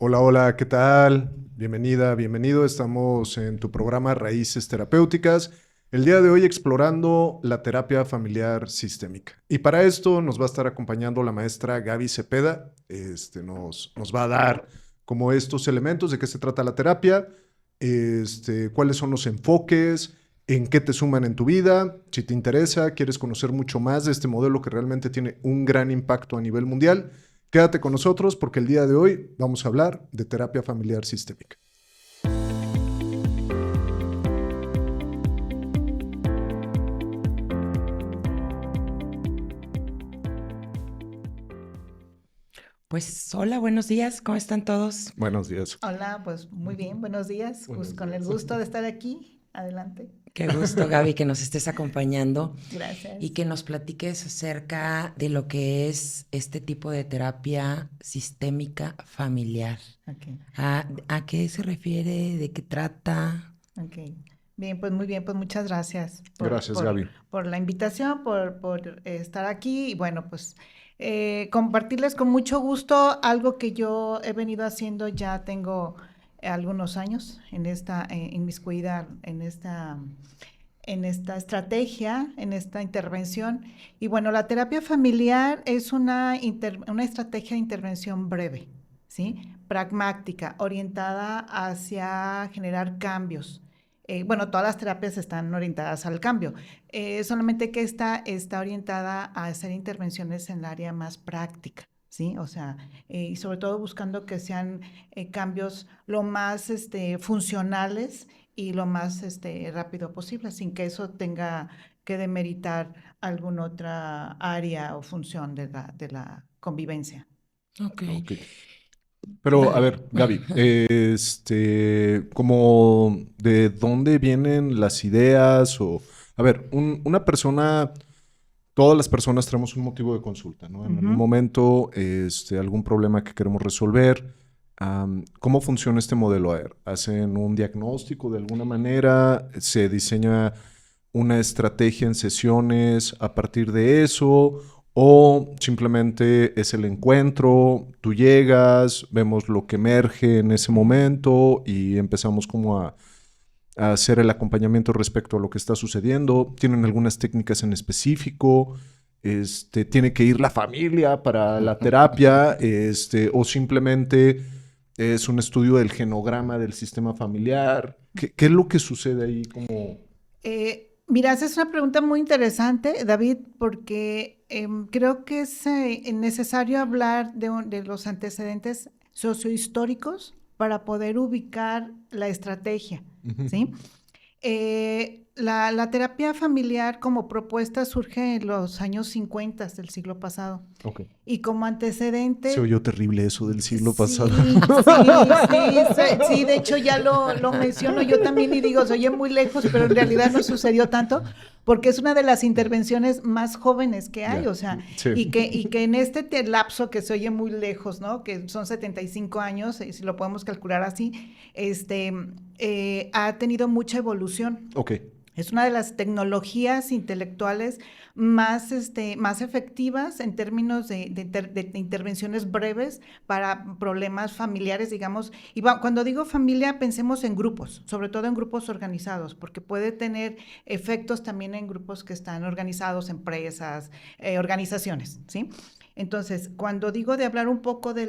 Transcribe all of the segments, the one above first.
Hola, hola, ¿qué tal? Bienvenida, bienvenido. Estamos en tu programa Raíces Terapéuticas. El día de hoy explorando la terapia familiar sistémica. Y para esto nos va a estar acompañando la maestra Gaby Cepeda. Nos va a dar como estos elementos de qué se trata la terapia, cuáles son los enfoques, en qué te suman en tu vida. Si te interesa, quieres conocer mucho más de este modelo que realmente tiene un gran impacto a nivel mundial. Quédate con nosotros porque el día de hoy vamos a hablar de terapia familiar sistémica. Pues hola, buenos días, ¿cómo están todos? Buenos días. Hola, pues muy bien, buenos días. Buenos Con el días. gusto de estar aquí. Adelante. Qué gusto, Gaby, que nos estés acompañando y Gracias. que nos platiques acerca de lo que es este tipo de terapia sistémica familiar. Ok, ¿A qué se refiere? ¿De qué trata? ok. Bien, pues muchas gracias Gracias, Gaby. por la invitación, por estar aquí y bueno, pues compartirles con mucho gusto algo que yo he venido haciendo ya tengo algunos años en esta inmiscuida en esta estrategia, en esta intervención. Y bueno, la terapia familiar es una estrategia de intervención breve, ¿sí? Pragmática, orientada hacia generar cambios. Bueno, todas las terapias están orientadas al cambio, solamente que esta está orientada a hacer intervenciones en el área más práctica. ¿Sí? O sea, y sobre todo buscando que sean cambios lo más funcionales y lo más rápido posible, sin que eso tenga que demeritar alguna otra área o función de la convivencia. Ok. Ok. Pero, a Vale. ver, Gaby, como de dónde vienen las ideas o, a ver, una persona, todas las personas tenemos un motivo de consulta, ¿no? En algún Ujú. momento, algún problema que queremos resolver. ¿Cómo funciona este modelo? A ver, ¿hacen un diagnóstico de alguna manera? ¿Se diseña una estrategia en sesiones a partir de eso? ¿O simplemente es el encuentro, tú llegas, vemos lo que emerge en ese momento y empezamos como a hacer el acompañamiento respecto a lo que está sucediendo? ¿Tienen algunas técnicas en específico? ¿Tiene que ir la familia para la terapia? ¿O simplemente es un estudio del genograma del sistema familiar? ¿Qué es lo que sucede ahí como... Mira, esa es una pregunta muy interesante, David, porque creo que es necesario hablar de los antecedentes sociohistóricos para poder ubicar la estrategia, Ujú. ¿sí? La terapia familiar como propuesta surge en los años 50 del siglo pasado Ok. y como Se antecedente. oyó terrible eso del siglo pasado. Sí, de hecho ya lo menciono yo también y digo, se oye muy lejos, pero en realidad no sucedió tanto, porque es una de las intervenciones más jóvenes que hay, Ya, o sea, sí. y que en este lapso que se oye muy lejos, ¿no? Que son 75 años, si lo podemos calcular así, ha tenido mucha evolución. Ok. Es una de las tecnologías intelectuales más, más efectivas en términos de intervenciones breves para problemas familiares, digamos. Y cuando digo familia, pensemos en grupos, sobre todo en grupos organizados, porque puede tener efectos también en grupos que están organizados, empresas, organizaciones, ¿sí? Entonces, cuando digo de hablar un poco de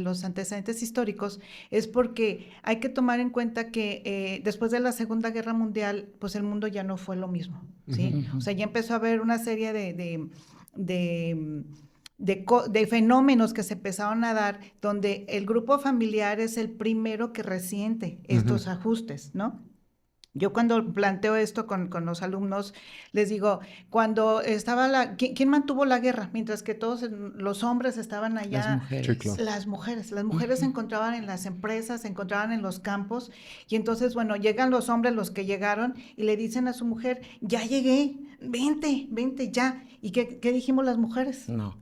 los antecedentes históricos, es porque hay que tomar en cuenta que después de la Segunda Guerra Mundial, pues el mundo ya no fue lo mismo, ¿sí? Ujú. O sea, ya empezó a haber una serie de, de fenómenos que se empezaron a dar donde el grupo familiar es el primero que resiente Ujú. estos ajustes, ¿no? Yo cuando planteo esto con los alumnos, les digo, cuando estaba ¿quién mantuvo la guerra? Mientras que todos los hombres estaban Las allá, Sí, mujeres. claro. las mujeres se encontraban en las empresas, se encontraban en los campos, y entonces, bueno, llegan los hombres, los que llegaron, y le dicen a su mujer, ya llegué, vente, vente ya. ¿Y qué dijimos las mujeres? No.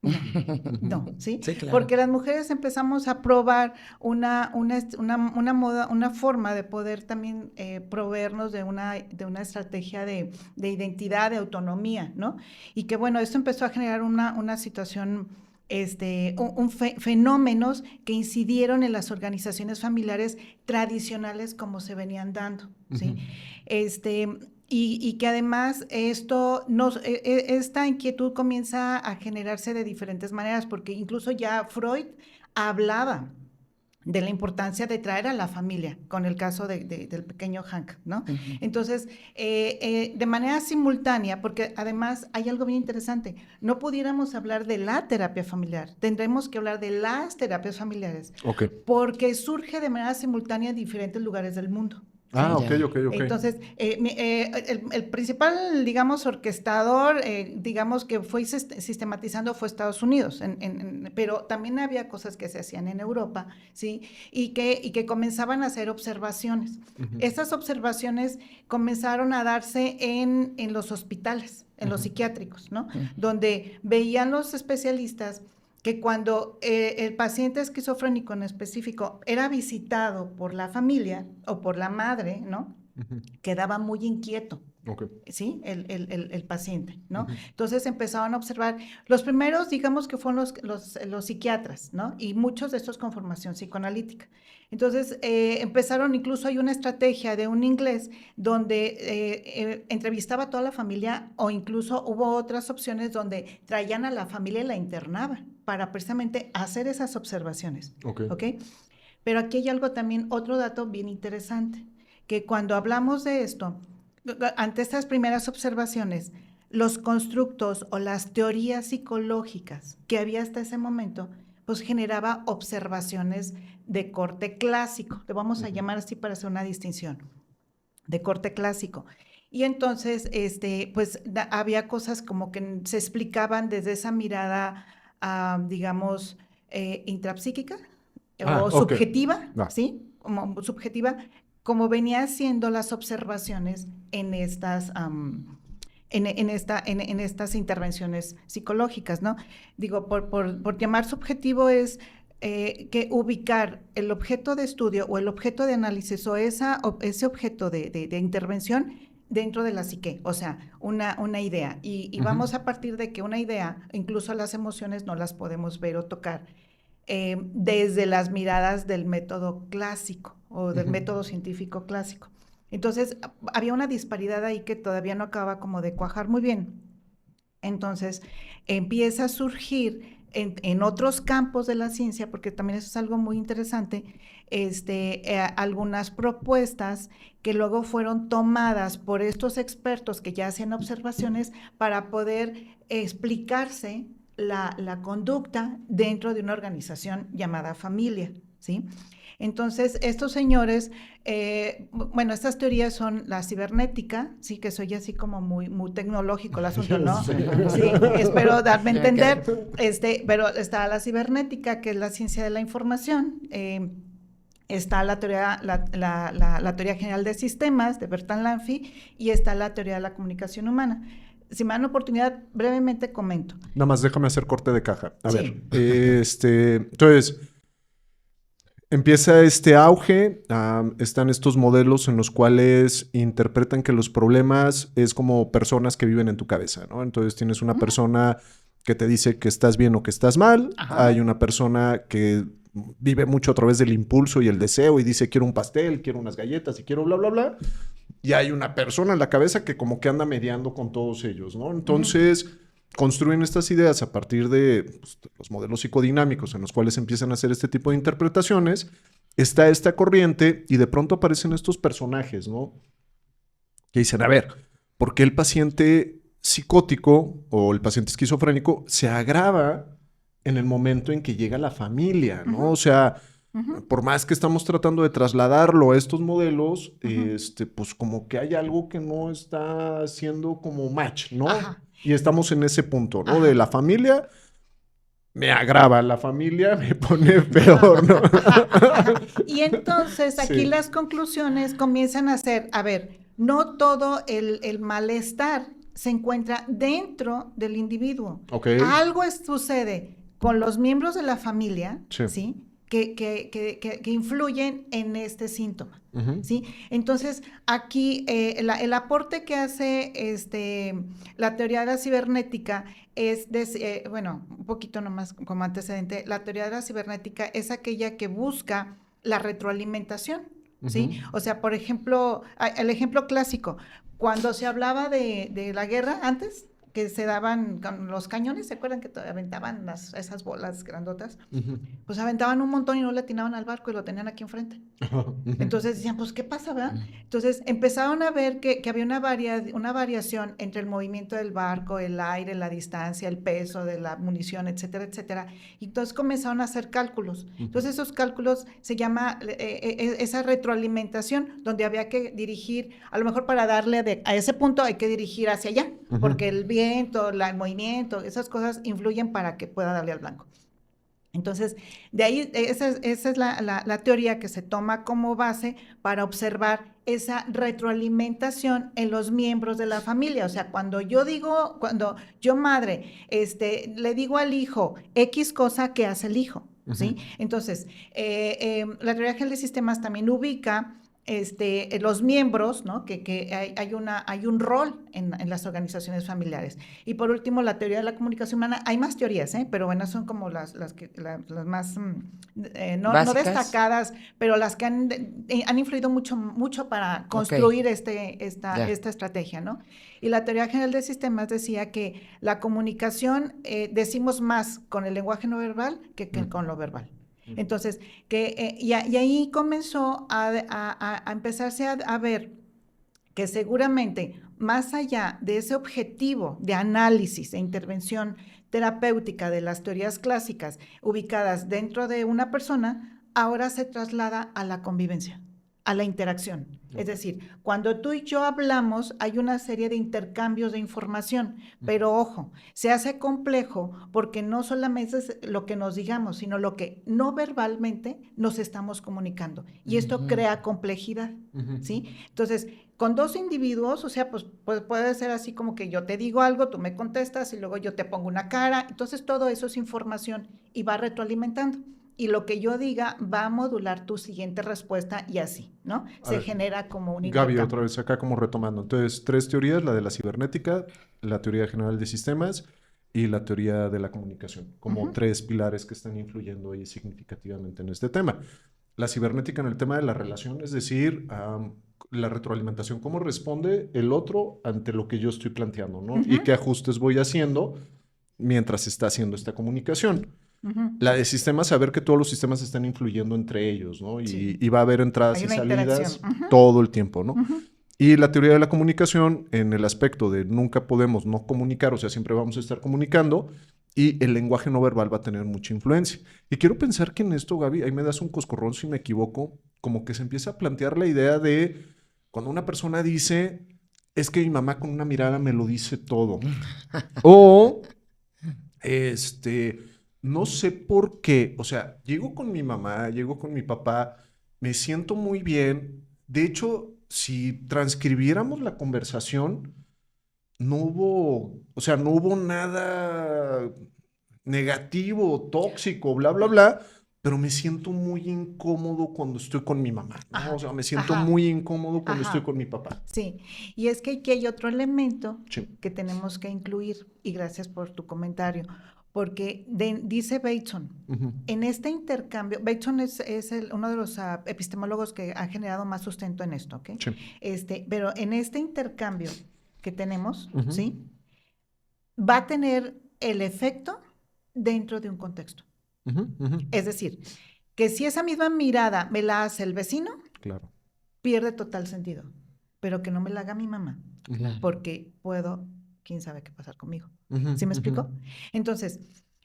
No, Ujú. no, ¿sí? Sí, claro. Porque las mujeres empezamos a probar una moda, una forma de poder también proveernos de una estrategia de identidad, de autonomía, ¿no? Y que bueno, esto empezó a generar una situación fenómenos que incidieron en las organizaciones familiares tradicionales como se venían dando, ¿sí? Y que además esta inquietud comienza a generarse de diferentes maneras, porque incluso ya Freud hablaba de la importancia de traer a la familia, con el caso del pequeño Hank, ¿no? Uh-huh. Entonces, de manera simultánea, porque además hay algo bien interesante, no pudiéramos hablar de la terapia familiar, tendremos que hablar de las terapias familiares, porque surge de manera simultánea en diferentes lugares del mundo. Ah, ¿sí? Ok. Entonces, el principal, digamos, orquestador, digamos, que fue sistematizando fue Estados Unidos, pero también había cosas que se hacían en Europa, ¿sí? Y que comenzaban a hacer observaciones. Uh-huh. Estas observaciones comenzaron a darse en los hospitales, en los psiquiátricos, ¿no? Uh-huh. Donde veían los especialistas que cuando el paciente esquizofrénico en específico era visitado por la familia o por la madre, ¿no? Uh-huh. Quedaba muy inquieto, ¿sí? El paciente, ¿no? Uh-huh. Entonces empezaron a observar, los primeros, digamos que fueron los psiquiatras, ¿no? Y muchos de estos con formación psicoanalítica. Entonces empezaron, incluso hay una estrategia de un inglés donde entrevistaba a toda la familia, o incluso hubo otras opciones donde traían a la familia y la internaban para precisamente hacer esas observaciones. ¿Okay? Pero aquí hay algo también, otro dato bien interesante, que cuando hablamos de esto, ante estas primeras observaciones, los constructos o las teorías psicológicas que había hasta ese momento, pues generaba observaciones de corte clásico, le vamos a llamar así para hacer una distinción, de corte clásico. Y entonces, pues había cosas como que se explicaban desde esa mirada, digamos, intrapsíquica o subjetiva, ¿sí? Como subjetiva, como venía haciendo las observaciones en estas en estas intervenciones psicológicas, ¿no? Digo, por llamar subjetivo es que ubicar el objeto de estudio o el objeto de análisis o ese objeto de intervención dentro de la psique, o sea, una idea. Y uh-huh. Vamos a partir de que una idea, incluso las emociones, no las podemos ver o tocar desde las miradas del método clásico o del uh-huh. método científico clásico. Entonces, había una disparidad ahí que todavía no acaba como de cuajar muy bien. Entonces, empieza a surgir en otros campos de la ciencia, porque también eso es algo muy interesante, algunas propuestas que luego fueron tomadas por estos expertos que ya hacían observaciones para poder explicarse la conducta dentro de una organización llamada familia, ¿sí? Entonces, estos señores, bueno, estas teorías son la cibernética, sí, que soy así como muy tecnológico el asunto, ¿no? Sí, espero darme a entender, pero está la cibernética, que es la ciencia de la información, está la teoría general de sistemas, de Bertrand Lanfy, y está la teoría de la comunicación humana. Si me dan oportunidad, brevemente comento. Nada más déjame hacer corte de caja. A ver, entonces... Empieza este auge, están estos modelos en los cuales interpretan que los problemas es como personas que viven en tu cabeza, ¿no? Entonces tienes una persona que te dice que estás bien o que estás mal, ajá. Hay una persona que vive mucho a través del impulso y el deseo y dice quiero un pastel, quiero unas galletas y quiero bla, bla, bla. Y hay una persona en la cabeza que como que anda mediando con todos ellos, ¿no? Entonces... construyen estas ideas a partir de los modelos psicodinámicos en los cuales empiezan a hacer este tipo de interpretaciones. Está esta corriente y de pronto aparecen estos personajes, ¿no? Que dicen, a ver, ¿por qué el paciente psicótico o el paciente esquizofrénico se agrava en el momento en que llega la familia, ¿no? Uh-huh. O sea, uh-huh. por más que estamos tratando de trasladarlo a estos modelos, uh-huh. Pues como que hay algo que no está haciendo como match, ¿no? Ajá. Y estamos en ese punto, ¿no? Ajá. De la familia me agrava, la familia me pone peor, ¿no? Y entonces aquí sí. Las conclusiones comienzan a ser, a ver, no todo el malestar se encuentra dentro del individuo. Okay. Algo sucede con los miembros de la familia, sí. que influyen en este síntoma, Ujú. ¿sí? Entonces, aquí el aporte que hace la teoría de la cibernética es, bueno, un poquito nomás como antecedente, la teoría de la cibernética es aquella que busca la retroalimentación, ¿sí? Ujú. O sea, por ejemplo, el ejemplo clásico, cuando se hablaba de la guerra antes, que se daban con los cañones, ¿se acuerdan que aventaban esas bolas grandotas? Ujú. Pues aventaban un montón y no le atinaban al barco y lo tenían aquí enfrente. Ujú. Entonces decían, pues, ¿qué pasa, verdad? Entonces empezaron a ver que había una variación entre el movimiento del barco, el aire, la distancia, el peso de la munición, etcétera, etcétera. Y entonces comenzaron a hacer cálculos. Entonces esos cálculos se llama esa retroalimentación, donde había que dirigir, a lo mejor para darle a ese punto hay que dirigir hacia allá, Ujú. porque el viento, el movimiento, esas cosas influyen para que pueda darle al blanco. Entonces, de ahí, esa es la teoría que se toma como base para observar esa retroalimentación en los miembros de la familia. O sea, cuando yo madre, le digo al hijo X cosa, ¿qué hace el hijo? ¿Sí? Ujú. Entonces, la teoría general de sistemas también ubica los miembros, ¿no? Que hay un rol en las organizaciones familiares. Y por último, la teoría de la comunicación humana, hay más teorías, pero bueno, son como las más, no Básicas. destacadas, pero las que han influido mucho para construir esta estrategia, ¿no? Y la teoría general de sistemas decía que la comunicación decimos más con el lenguaje no verbal que con lo verbal. Entonces, y ahí comenzó a empezarse a ver que seguramente, más allá de ese objetivo de análisis e intervención terapéutica de las teorías clásicas ubicadas dentro de una persona, ahora se traslada a la convivencia, a la interacción. Es decir, cuando tú y yo hablamos, hay una serie de intercambios de información, pero ojo, se hace complejo porque no solamente es lo que nos digamos, sino lo que no verbalmente nos estamos comunicando. Y esto crea complejidad, ¿sí? Entonces, con dos individuos, o sea, pues puede ser así como que yo te digo algo, tú me contestas y luego yo te pongo una cara. Entonces, todo eso es información y va retroalimentando. Y lo que yo diga va a modular tu siguiente respuesta y así, ¿no? Se genera como un Gaby, intercambio. otra vez acá como retomando. Entonces, tres teorías, la de la cibernética, la teoría general de sistemas y la teoría de la comunicación, como tres pilares que están influyendo ahí significativamente en este tema. La cibernética en el tema de la relación, es decir, la retroalimentación, cómo responde el otro ante lo que yo estoy planteando, ¿no? Y qué ajustes voy haciendo mientras está haciendo esta comunicación. La de sistemas, saber que todos los sistemas están influyendo entre ellos, ¿no? Y va a haber entradas Hay y una salidas interacción. todo el tiempo, ¿no? Y la teoría de la comunicación en el aspecto de nunca podemos no comunicar, o sea, siempre vamos a estar comunicando y el lenguaje no verbal va a tener mucha influencia. Y quiero pensar que en esto, Gaby, ahí me das un coscorrón si me equivoco, como que se empieza a plantear la idea de cuando una persona dice, es que mi mamá con una mirada me lo dice todo. O, no sé por qué, o sea, llego con mi mamá, llego con mi papá, me siento muy bien. De hecho, si transcribiéramos la conversación, no hubo, o sea, no hubo nada negativo, tóxico, bla, bla, bla, pero me siento muy incómodo cuando estoy con mi mamá, ¿no? O sea, me siento muy incómodo cuando estoy con mi papá. Sí, y es que aquí hay otro elemento Sí. que tenemos que incluir, y gracias por tu comentario, porque dice Bateson, en este intercambio, Bateson es uno de los epistemólogos que ha generado más sustento en esto, ¿ok? Sí. Pero en este intercambio que tenemos, ¿sí? Va a tener el efecto dentro de un contexto. Es decir, que si esa misma mirada me la hace el vecino, claro, pierde total sentido, pero que no me la haga mi mamá, porque quién sabe qué pasar conmigo. ¿Sí me explico? Entonces,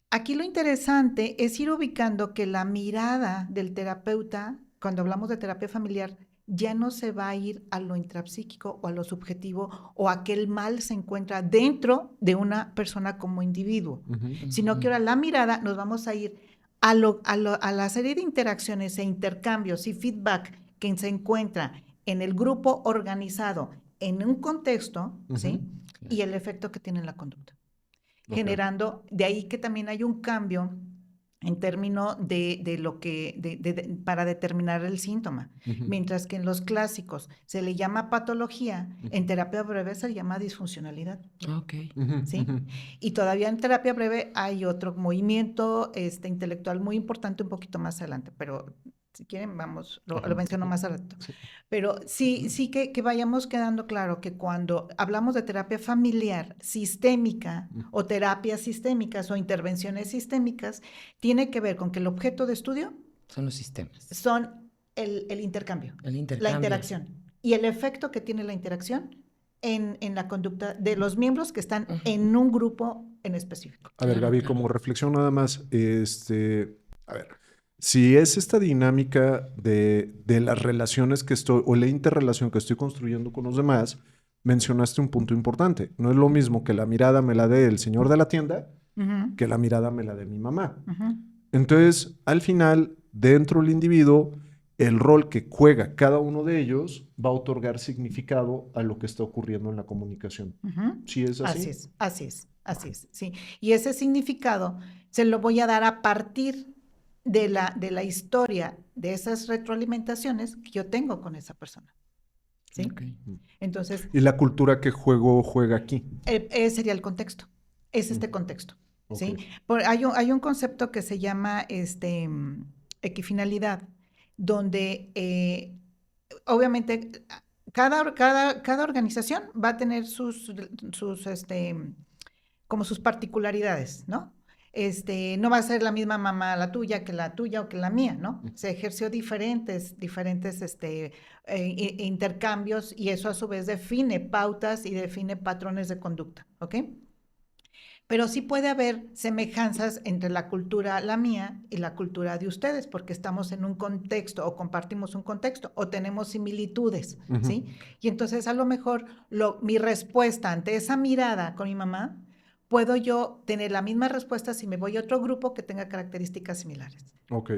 aquí lo interesante es ir ubicando que la mirada del terapeuta, cuando hablamos de terapia familiar, ya no se va a ir a lo intrapsíquico o a lo subjetivo o a que el mal se encuentra dentro de una persona como individuo, sino que ahora la mirada nos vamos a ir a la serie de interacciones e intercambios y feedback que se encuentra en el grupo organizado en un contexto, ¿sí? Y el efecto que tiene en la conducta. Generando, de ahí que también hay un cambio en términos de lo que, para determinar el síntoma. Mientras que en los clásicos se le llama patología, en terapia breve se le llama disfuncionalidad. Ok. ¿Sí? Y todavía en terapia breve hay otro movimiento intelectual muy importante un poquito más adelante, pero si quieren, vamos, lo menciono más adelante. Sí. Pero sí que vayamos quedando claro que cuando hablamos de terapia familiar sistémica o terapias sistémicas o intervenciones sistémicas, tiene que ver con que el objeto de estudio son los sistemas. Son el intercambio, la interacción y el efecto que tiene la interacción en la conducta de los miembros que están en un grupo en específico. A ver, Gaby, como reflexión nada más, a ver, si es esta dinámica de las relaciones que estoy, o la interrelación que estoy construyendo con los demás, mencionaste un punto importante. No es lo mismo que la mirada me la dé el señor de la tienda que la mirada me la dé mi mamá. Entonces, al final, dentro del individuo, el rol que juega cada uno de ellos va a otorgar significado a lo que está ocurriendo en la comunicación. ¿Sí es así? Así es, sí. Y ese significado se lo voy a dar a partir de la historia, de esas retroalimentaciones que yo tengo con esa persona. ¿Sí? Okay. Entonces... ¿Y la cultura que juega aquí? Sería el contexto. Es este contexto. Okay. ¿Sí? Hay un concepto que se llama equifinalidad, donde obviamente cada organización va a tener como sus particularidades, ¿no? No va a ser la misma mamá la tuya o que la mía, ¿no? Se ejerció diferentes intercambios y eso a su vez define pautas y define patrones de conducta, ¿ok? Pero sí puede haber semejanzas entre la cultura, la mía, y la cultura de ustedes, porque estamos en un contexto o compartimos un contexto o tenemos similitudes, ¿sí? Y entonces a lo mejor mi respuesta ante esa mirada con mi mamá, puedo yo tener la misma respuesta si me voy a otro grupo que tenga características similares. Ok.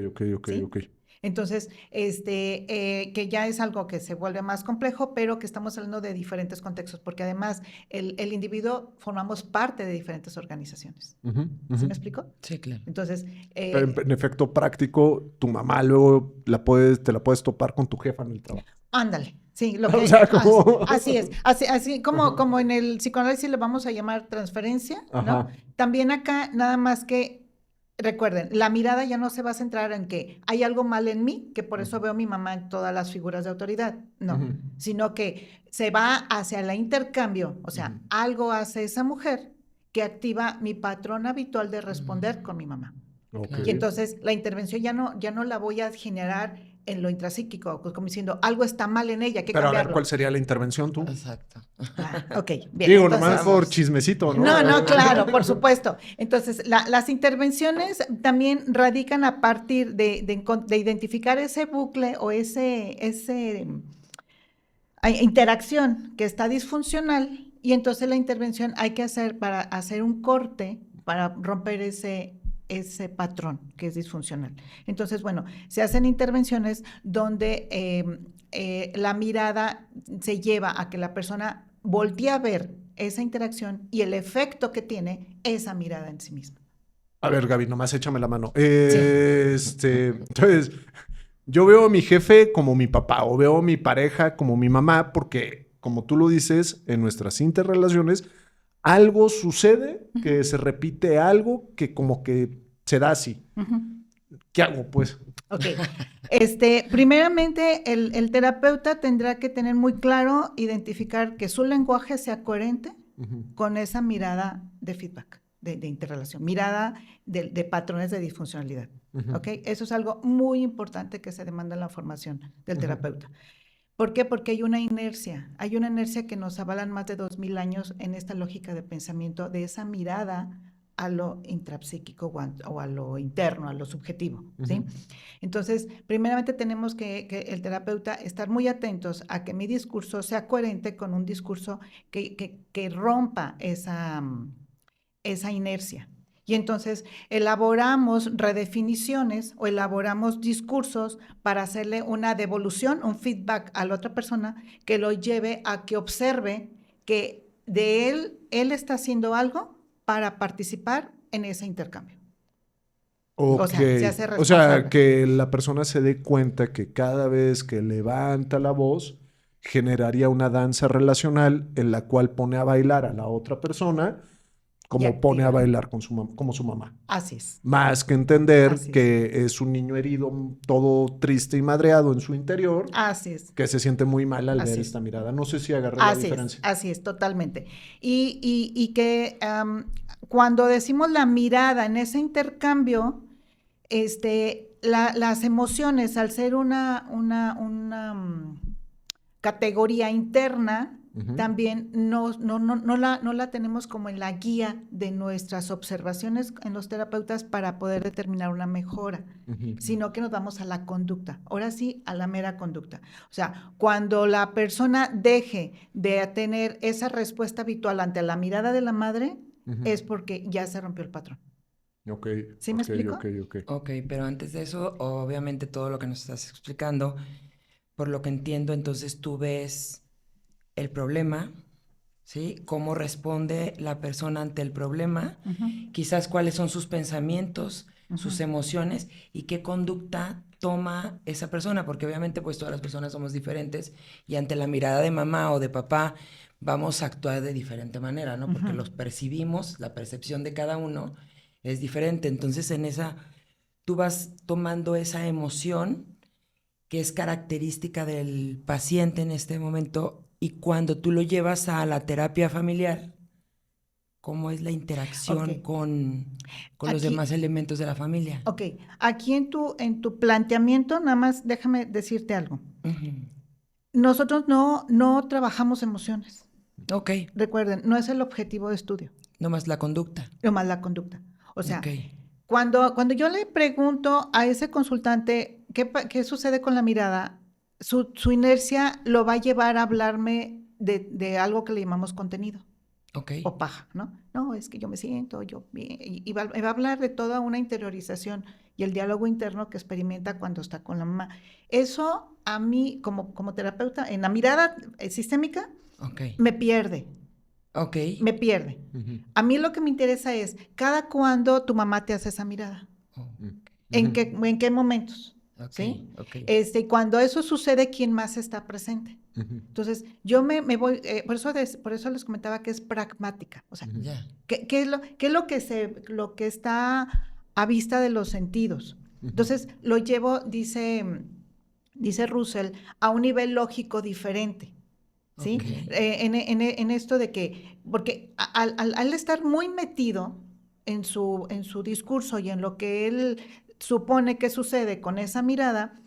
¿Sí? Entonces, que ya es algo que se vuelve más complejo, pero que estamos hablando de diferentes contextos, porque además el individuo formamos parte de diferentes organizaciones. ¿Sí me explico? Sí, claro. Entonces... en efecto práctico, tu mamá luego te la puedes topar con tu jefa en el trabajo. Ándale. Sí, lo que, o sea, como... así es, así como en el psicoanálisis le vamos a llamar transferencia, ¿no? También acá nada más que recuerden, la mirada ya no se va a centrar en que hay algo mal en mí, que por eso veo a mi mamá en todas las figuras de autoridad, no, sino que se va hacia el intercambio, o sea, algo hace esa mujer que activa mi patrón habitual de responder con mi mamá. Okay. Y entonces la intervención ya no la voy a generar en lo intrapsíquico, como diciendo, algo está mal en ella, hay que Pero cambiarlo. A ver, ¿cuál sería la intervención tú? Exacto. Ok, bien. Digo, entonces, nomás por chismecito, ¿no? No, claro, por supuesto. Entonces, las intervenciones también radican a partir de identificar ese bucle o ese interacción que está disfuncional, y entonces la intervención hay que hacer para hacer un corte, para romper ese patrón que es disfuncional. Entonces, bueno, se hacen intervenciones donde la mirada se lleva a que la persona voltee a ver esa interacción y el efecto que tiene esa mirada en sí misma. A ver, Gaby, nomás échame la mano. Entonces, yo veo a mi jefe como mi papá o veo a mi pareja como mi mamá porque, como tú lo dices, en nuestras interrelaciones algo sucede, que se repite algo que como que se da así. ¿Qué hago, pues? Ok. Primeramente, el terapeuta tendrá que tener muy claro, identificar que su lenguaje sea coherente con esa mirada de feedback, de interrelación, mirada de patrones de disfuncionalidad. ¿Ok? Eso es algo muy importante que se demanda en la formación del terapeuta. ¿Por qué? Porque hay una inercia que nos avalan más de 2000 años en esta lógica de pensamiento, de esa mirada a lo intrapsíquico o a lo interno, a lo subjetivo, ¿sí? Entonces, primeramente tenemos que el terapeuta estar muy atentos a que mi discurso sea coherente con un discurso que rompa esa inercia. Y entonces elaboramos redefiniciones o elaboramos discursos para hacerle una devolución, un feedback a la otra persona que lo lleve a que observe que de él está haciendo algo para participar en ese intercambio. Ok. O sea, se hace O sea, responsable. que la persona se dé cuenta que cada vez que levanta la voz, generaría una danza relacional en la cual pone a bailar a la otra persona Y como pone a activa. bailar con como su mamá. Así es. Más que entender Así es. que es un niño herido, todo triste y madreado en su interior, Así es. que se siente muy mal al ver Así es. esta mirada. No sé si agarré la diferencia. Así es, totalmente. Y que cuando decimos la mirada en ese intercambio, las emociones, al ser una categoría interna, Ujú, también no la tenemos como en la guía de nuestras observaciones en los terapeutas para poder determinar una mejora, ujú. sino que nos vamos a la conducta, ahora sí, a la mera conducta. O sea, cuando la persona deje de tener esa respuesta habitual ante la mirada de la madre, Ujú. es porque ya se rompió el patrón. Ok, ¿Sí me explico? ok. Ok, pero antes de eso, obviamente todo lo que nos estás explicando, por lo que entiendo, entonces tú ves el problema, ¿sí? Cómo responde la persona ante el problema, Ujú, quizás cuáles son sus pensamientos, sus ujú. emociones y qué conducta toma esa persona, porque obviamente pues todas las personas somos diferentes y ante la mirada de mamá o de papá vamos a actuar de diferente manera, ¿no? Porque Ujú. los percibimos, la percepción de cada uno es diferente, entonces en esa tú vas tomando esa emoción que es característica del paciente en este momento y cuando tú lo llevas a la terapia familiar, ¿cómo es la Ok, interacción con los aquí, demás elementos de la familia? ok, aquí en tu planteamiento, nada más déjame decirte algo. Ujú. Nosotros no trabajamos emociones. Ok, Recuerden, no es el objetivo de estudio, no más la conducta. nomás la conducta. O sea, Ok, cuando yo le pregunto a ese consultante qué sucede con la mirada, su inercia lo va a llevar a hablarme de algo que le llamamos contenido ok. o paja, ¿no? No, es que yo me siento, yo bien, y me va a hablar de toda una interiorización y el diálogo interno que experimenta cuando está con la mamá. Eso a mí, como terapeuta, en la mirada sistémica, Ok, me pierde, ok. me pierde. Ujú, A mí lo que me interesa es, ¿cada cuándo tu mamá te hace esa mirada? Oh, ujú. ¿En qué momentos? ok, ¿Sí? ok. Y cuando eso sucede, ¿quién más está presente? Ujú, Entonces, yo me voy, por eso les comentaba que es pragmática. O sea, ujú. Ya. ¿qué es lo que está a vista de los sentidos? Ujú. Entonces, lo llevo, dice Russell, a un nivel lógico diferente. ¿Sí? Ok. En esto de que, porque al estar muy metido en su discurso y en lo que él supone que sucede con esa mirada,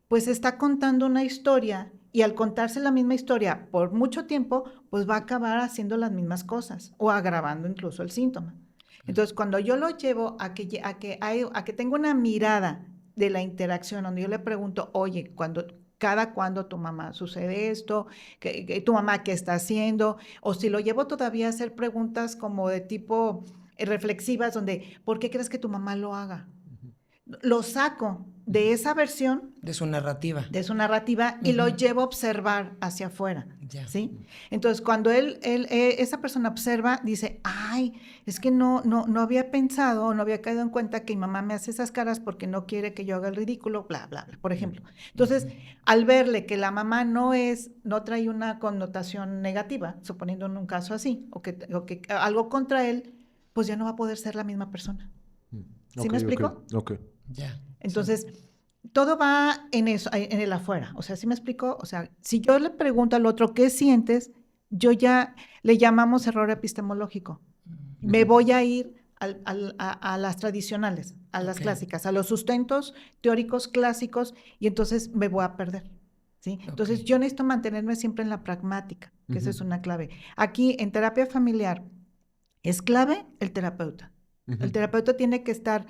pues está contando una historia y al contarse la misma historia por mucho tiempo, pues va a acabar haciendo las mismas cosas o agravando incluso el síntoma. Entonces, cuando yo lo llevo a que tenga una mirada de la interacción, donde yo le pregunto, oye, cada cuando tu mamá sucede esto, que tu mamá qué está haciendo, o si lo llevo todavía a hacer preguntas como de tipo reflexivas, donde, ¿por qué crees que tu mamá lo haga? Lo saco de esa versión De su narrativa. de su narrativa y lo llevo a observar hacia afuera, Ya. ¿sí? Entonces, cuando esa persona observa, dice, ay, es que no había pensado, no había caído en cuenta que mi mamá me hace esas caras porque no quiere que yo haga el ridículo, bla, bla, bla, por ejemplo. Entonces, al verle que la mamá no trae una connotación negativa, suponiendo en un caso así, o que algo contra él, pues ya no va a poder ser la misma persona. ¿Sí Ok, me ok, explico? ok. Ya. Entonces, todo va en eso, en el afuera. O sea, ¿sí me explico? O sea, si yo le pregunto al otro, ¿qué sientes? Yo ya le llamamos error epistemológico. Me voy a ir a las tradicionales, a las Ok. clásicas, a los sustentos teóricos clásicos, y entonces me voy a perder. ¿Sí? Entonces, Ok. yo necesito mantenerme siempre en la pragmática, que esa Ujú, es una clave. Aquí, en terapia familiar, es clave el terapeuta. ujú, El terapeuta tiene que estar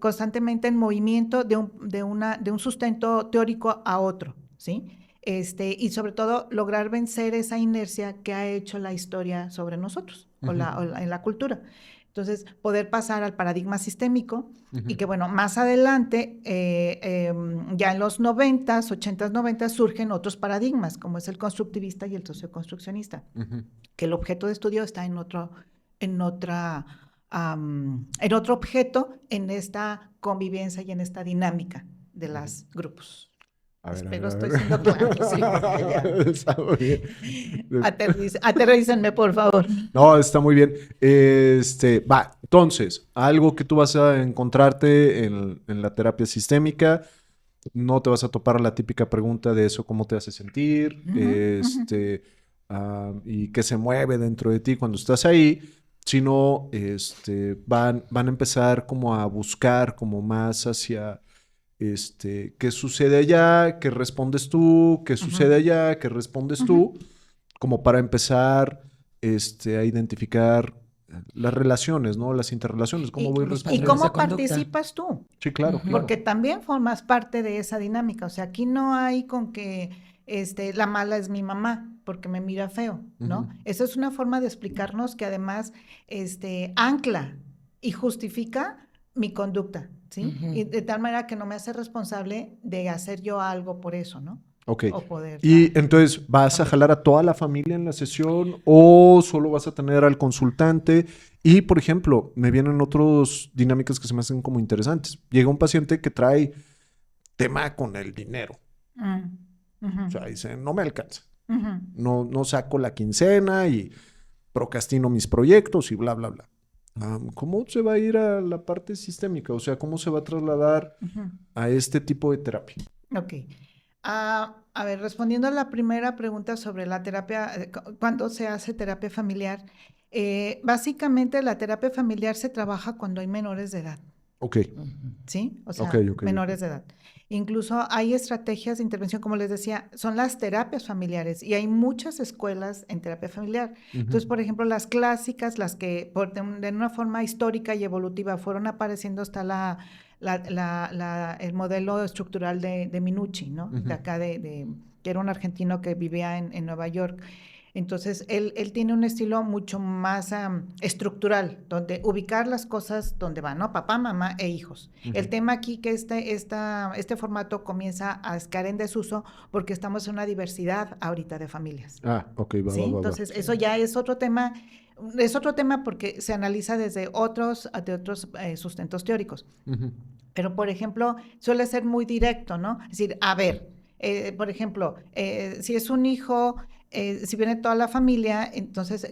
constantemente en movimiento de un sustento teórico a otro, ¿sí? Y sobre todo lograr vencer esa inercia que ha hecho la historia sobre nosotros ujú, en la cultura. Entonces, poder pasar al paradigma sistémico ujú, y que, bueno, más adelante, ya en los 90s, 80s, 90s, surgen otros paradigmas, como es el constructivista y el socioconstruccionista, ujú. que el objeto de estudio está en otra en otro objeto en esta convivencia y en esta dinámica de los grupos. Espero estoy siendo claro. Sí, está muy bien. Aterrícenme, por favor. No, está muy bien. Entonces, algo que tú vas a encontrarte en la terapia sistémica, no te vas a topar la típica pregunta de eso, cómo te hace sentir, y qué se mueve dentro de ti cuando estás ahí, sino van a empezar como a buscar como más hacia qué sucede allá, qué respondes tú, qué sucede allá, qué respondes tú, como para empezar a identificar las relaciones, ¿no? Las interrelaciones, cómo voy respondiendo. ¿Y cómo participas tú? Sí, claro, claro. Porque también formas parte de esa dinámica. O sea, aquí no hay con que la mala es mi mamá porque me mira feo, ¿no? Esa es una forma de explicarnos que además ancla y justifica mi conducta, ¿sí? Y de tal manera que no me hace responsable de hacer yo algo por eso, ¿no? Ok. O poder, y entonces, ¿vas a jalar a toda la familia en la sesión o solo vas a tener al consultante? Y, por ejemplo, me vienen otras dinámicas que se me hacen como interesantes. Llega un paciente que trae tema con el dinero. O sea, dice, no me alcanza. No saco la quincena y procrastino mis proyectos y bla, bla, bla. ¿Cómo se va a ir a la parte sistémica? O sea, ¿cómo se va a trasladar a este tipo de terapia? Ok. A ver, respondiendo a la primera pregunta sobre la terapia, ¿cuándo se hace terapia familiar? Básicamente la terapia familiar se trabaja cuando hay menores de edad. Ok. ¿Sí? O sea, menores de edad. Incluso hay estrategias de intervención, como les decía, son las terapias familiares y hay muchas escuelas en terapia familiar. Entonces, por ejemplo, las clásicas, las que de una forma histórica y evolutiva fueron apareciendo hasta el modelo estructural de Minucci, ¿no? De acá, que era un argentino que vivía en Nueva York. Entonces, él tiene un estilo mucho más estructural, donde ubicar las cosas donde van, ¿no? Papá, mamá e hijos. El tema aquí que este formato comienza a caer en desuso porque estamos en una diversidad ahorita de familias. Ok, ¿sí? Entonces, eso ya es otro tema. Es otro tema porque se analiza desde otros sustentos teóricos. Pero, por ejemplo, suele ser muy directo, ¿no? Es decir, a ver, por ejemplo, si es un hijo... si viene toda la familia, entonces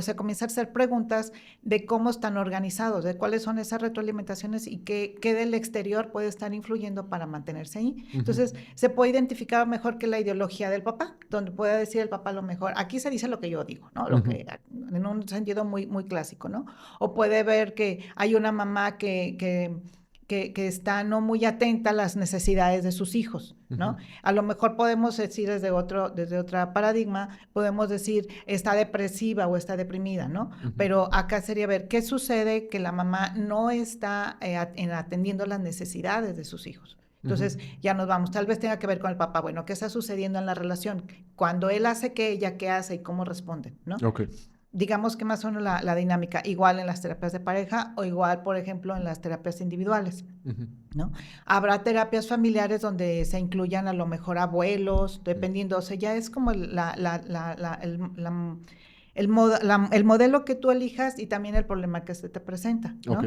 se comienza a hacer preguntas de cómo están organizados, de cuáles son esas retroalimentaciones y qué del exterior puede estar influyendo para mantenerse ahí. Entonces, se puede identificar mejor que la ideología del papá, donde puede decir el papá lo mejor. Aquí se dice lo que yo digo, ¿no? Lo que, en un sentido muy, muy clásico, ¿no? O puede ver que hay una mamá que está no muy atenta a las necesidades de sus hijos, ¿no? A lo mejor podemos decir desde otro paradigma, podemos decir está depresiva o está deprimida, ¿no? Pero acá sería ver qué sucede que la mamá no está atendiendo las necesidades de sus hijos. Entonces ya nos vamos, tal vez tenga que ver con el papá, bueno, ¿qué está sucediendo en la relación? Cuando él hace qué, ella qué hace y cómo responde, ¿no? Ok. Digamos que más o menos la dinámica, igual en las terapias de pareja o igual, por ejemplo, en las terapias individuales, ¿no? Habrá terapias familiares donde se incluyan a lo mejor abuelos, dependiendo, o sea, ya es como el modelo que tú elijas y también el problema que se te presenta, ¿no?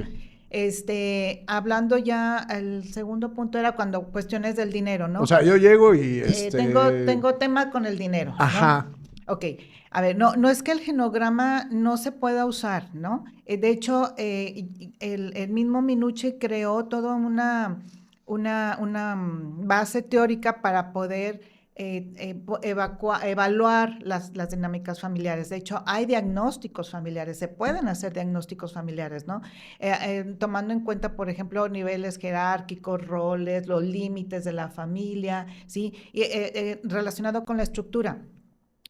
Hablando ya, el segundo punto era cuando cuestiones del dinero, ¿no? O sea, yo llego y tengo tema con el dinero, ¿no? Ajá. Ok, a ver, no es que el genograma no se pueda usar, ¿no? De hecho, el mismo Minucci creó toda una base teórica para poder evaluar las dinámicas familiares. De hecho, hay diagnósticos familiares, se pueden hacer diagnósticos familiares, ¿no? Tomando en cuenta, por ejemplo, niveles jerárquicos, roles, los límites de la familia, ¿sí? Y relacionado con la estructura.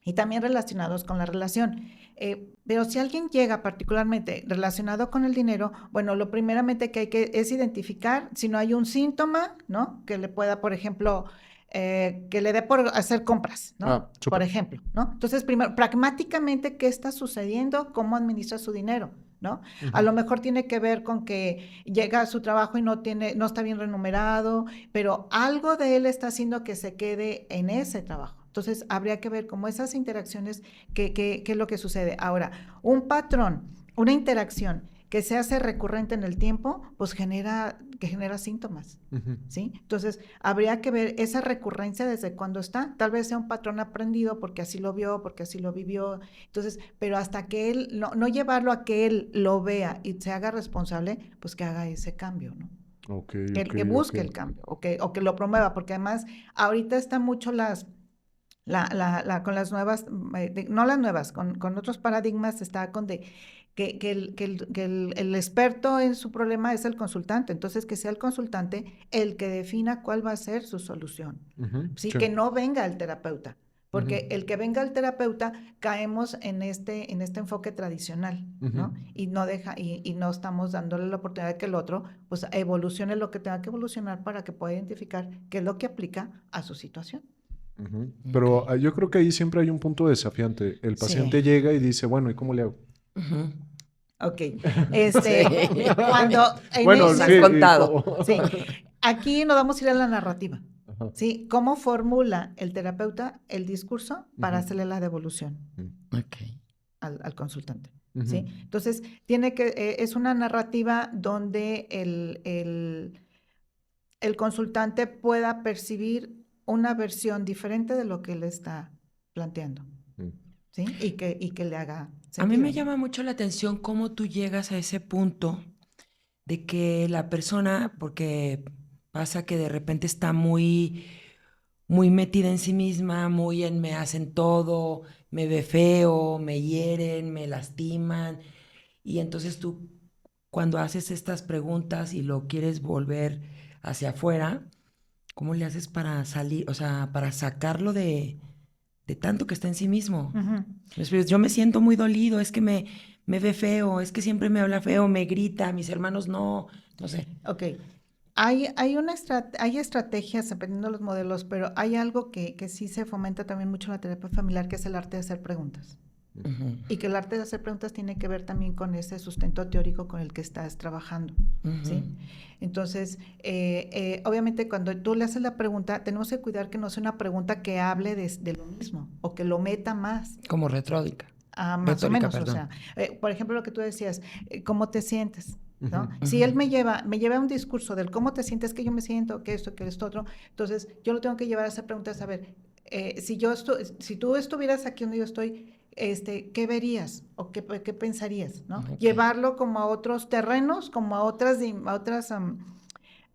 Y también relacionados con la relación. Pero si alguien llega particularmente relacionado con el dinero, bueno, lo primeramente que hay que es identificar si no hay un síntoma, ¿no? Que le pueda, por ejemplo, que le dé por hacer compras, ¿no? Por ejemplo, ¿no? Entonces, primero, pragmáticamente, ¿qué está sucediendo? ¿Cómo administra su dinero? ¿No? A lo mejor tiene que ver con que llega a su trabajo y no está bien remunerado, pero algo de él está haciendo que se quede en ese trabajo. Entonces, habría que ver cómo esas interacciones, qué es lo que sucede. Ahora, un patrón, una interacción que se hace recurrente en el tiempo, pues genera síntomas, ¿sí? Entonces, habría que ver esa recurrencia desde cuándo está. Tal vez sea un patrón aprendido porque así lo vio, porque así lo vivió. Entonces, pero hasta que él, no llevarlo a que él lo vea y se haga responsable, pues que haga ese cambio, ¿no? Que busque el cambio o que lo promueva, porque además ahorita están mucho con las nuevas, no las nuevas, con otros paradigmas está con que el experto en su problema es el consultante, entonces que sea el consultante el que defina cuál va a ser su solución, ¿sí? Que no venga el terapeuta, porque el que venga el terapeuta caemos en este enfoque tradicional, ¿no? Y no estamos dándole la oportunidad de que el otro pues evolucione lo que tenga que evolucionar para que pueda identificar qué es lo que aplica a su situación. Pero yo creo que ahí siempre hay un punto desafiante. El paciente llega y dice, bueno, ¿y cómo le hago? Ok, cuando... Bueno, nos has contado. Sí, aquí nos vamos a ir a la narrativa, ¿sí? ¿Cómo formula el terapeuta el discurso para hacerle la devolución al consultante? ¿Sí? Entonces, es una narrativa donde el consultante pueda percibir una versión diferente de lo que él está planteando, ¿sí? Y que le haga sentido. A mí me llama mucho la atención cómo tú llegas a ese punto de que la persona, porque pasa que de repente está muy, muy metida en sí misma, me hacen todo, me ve feo, me hieren, me lastiman, y entonces tú cuando haces estas preguntas y lo quieres volver hacia afuera, ¿cómo le haces para salir, o sea, para sacarlo de tanto que está en sí mismo? Yo me siento muy dolido, es que me ve feo, es que siempre me habla feo, me grita, mis hermanos no sé. Ok. Hay estrategias dependiendo de los modelos, pero hay algo que sí se fomenta también mucho en la terapia familiar, que es el arte de hacer preguntas. Y que el arte de hacer preguntas tiene que ver también con ese sustento teórico con el que estás trabajando, ¿sí? Entonces, obviamente cuando tú le haces la pregunta, tenemos que cuidar que no sea una pregunta que hable de lo mismo o que lo meta más. Como retródica. Más o menos, perdón. O sea, por ejemplo, lo que tú decías, ¿cómo te sientes? ¿No? Si él me lleva a un discurso del cómo te sientes, que yo me siento, que esto, que esto otro, entonces yo lo tengo que llevar a esa pregunta, a saber, si tú estuvieras aquí donde yo estoy, ¿qué verías o qué pensarías? ¿No? Llevarlo como a otros terrenos, como a otras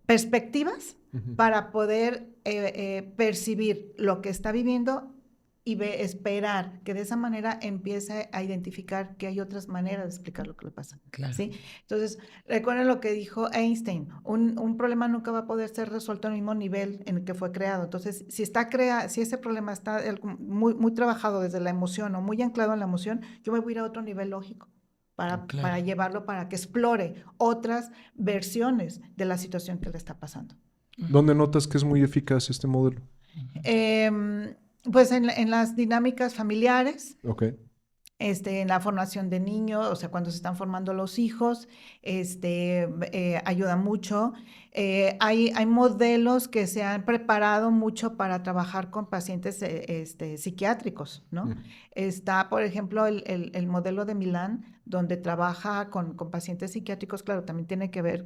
perspectivas para poder percibir lo que está viviendo y esperar que de esa manera empiece a identificar que hay otras maneras de explicar lo que le pasa. Claro. ¿Sí? Entonces, recuerden lo que dijo Einstein, un problema nunca va a poder ser resuelto al mismo nivel en el que fue creado. Entonces, si ese problema está muy, muy trabajado desde la emoción o muy anclado en la emoción, yo me voy a ir a otro nivel lógico para llevarlo, para que explore otras versiones de la situación que le está pasando. ¿Dónde notas que es muy eficaz este modelo? Pues en las dinámicas familiares, Okay. En la formación de niños, o sea, cuando se están formando los hijos, ayuda mucho. Hay modelos que se han preparado mucho para trabajar con pacientes psiquiátricos, ¿no? Está, por ejemplo, el modelo de Milán, donde trabaja con pacientes psiquiátricos. Claro, también hay que ver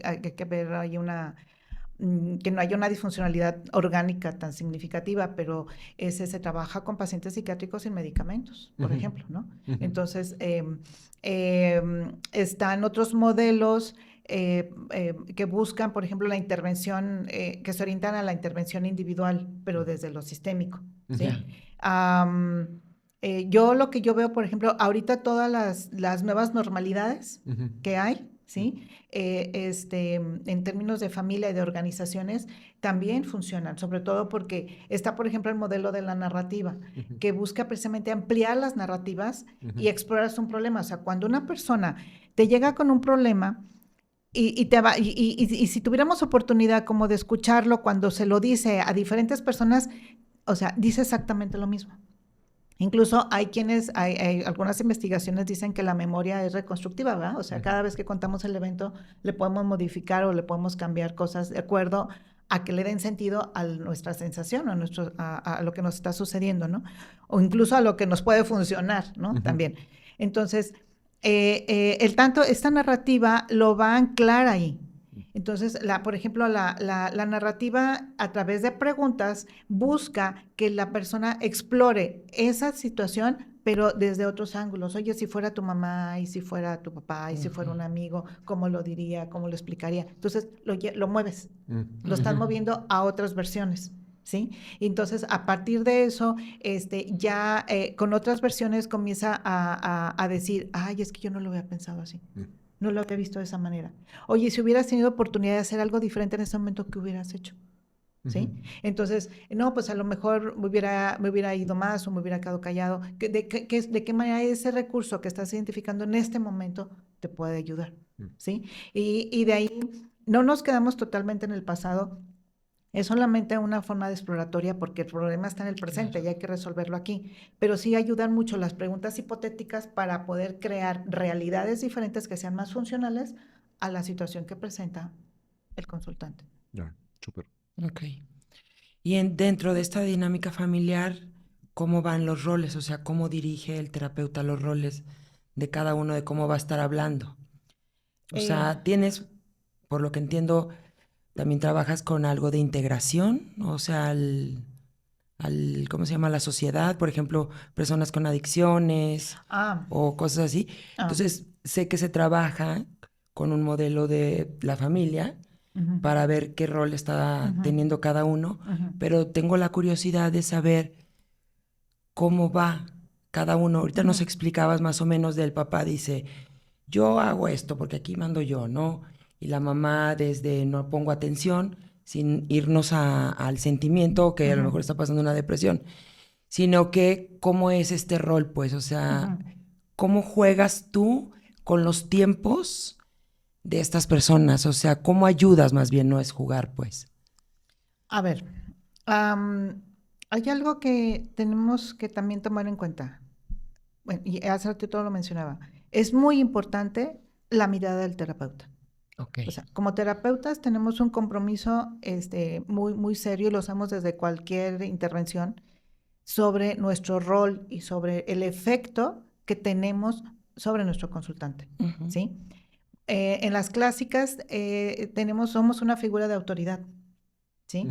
que no haya una disfuncionalidad orgánica tan significativa, pero se trabaja con pacientes psiquiátricos sin medicamentos, por ejemplo, ¿no? Entonces, están otros modelos que buscan, por ejemplo, la intervención, que se orientan a la intervención individual, pero desde lo sistémico, ¿sí? Yo lo que yo veo, por ejemplo, ahorita todas las nuevas normalidades que hay, ¿sí? En términos de familia y de organizaciones, también funcionan, sobre todo porque está, por ejemplo, el modelo de la narrativa, que busca precisamente ampliar las narrativas y explorar un problema. O sea, cuando una persona te llega con un problema y si tuviéramos oportunidad como de escucharlo cuando se lo dice a diferentes personas, o sea, dice exactamente lo mismo. Incluso hay algunas investigaciones dicen que la memoria es reconstructiva, ¿verdad? O sea, cada vez que contamos el evento le podemos modificar o le podemos cambiar cosas de acuerdo a que le den sentido a nuestra sensación, a lo que nos está sucediendo, ¿no? O incluso a lo que nos puede funcionar, ¿no? También. Entonces, esta narrativa lo va a anclar ahí. Entonces, por ejemplo, la narrativa a través de preguntas busca que la persona explore esa situación, pero desde otros ángulos. Oye, si fuera tu mamá, y si fuera tu papá, y si fuera un amigo, ¿cómo lo diría? ¿Cómo lo explicaría? Entonces, lo mueves, lo estás moviendo a otras versiones. ¿Sí? Y entonces, a partir de eso, ya con otras versiones comienza a decir, ay, es que yo no lo había pensado así. No lo había visto de esa manera. Oye, si hubieras tenido oportunidad de hacer algo diferente en ese momento, ¿qué hubieras hecho? ¿Sí? Entonces, no, pues a lo mejor me hubiera ido más o me hubiera quedado callado. ¿De qué manera ese recurso que estás identificando en este momento te puede ayudar? ¿Sí? Y de ahí no nos quedamos totalmente en el pasado. Es solamente una forma de exploratoria porque el problema está en el presente y hay que resolverlo aquí. Pero sí ayudan mucho las preguntas hipotéticas para poder crear realidades diferentes que sean más funcionales a la situación que presenta el consultante. Ya, súper. Ok. Y dentro de esta dinámica familiar, ¿cómo van los roles? O sea, ¿cómo dirige el terapeuta los roles de cada uno, de cómo va a estar hablando? O sea, tienes, por lo que entiendo, también trabajas con algo de integración, o sea, ¿cómo se llama? La sociedad, por ejemplo, personas con adicciones o cosas así. Entonces, sé que se trabaja con un modelo de la familia para ver qué rol está teniendo cada uno, pero tengo la curiosidad de saber cómo va cada uno. Ahorita nos explicabas más o menos del papá, dice, yo hago esto porque aquí mando yo, ¿no? Y la mamá desde no pongo atención, sin irnos al sentimiento que a lo mejor está pasando una depresión, sino que cómo es este rol, pues, o sea, cómo juegas tú con los tiempos de estas personas, o sea, cómo ayudas, más bien no es jugar, pues. A ver, hay algo que tenemos que también tomar en cuenta. Bueno, y hace ratito lo mencionaba. Es muy importante la mirada del terapeuta. Okay. O sea, como terapeutas tenemos un compromiso muy, muy serio y lo hacemos desde cualquier intervención sobre nuestro rol y sobre el efecto que tenemos sobre nuestro consultante, ¿sí? En las clásicas somos una figura de autoridad, ¿sí?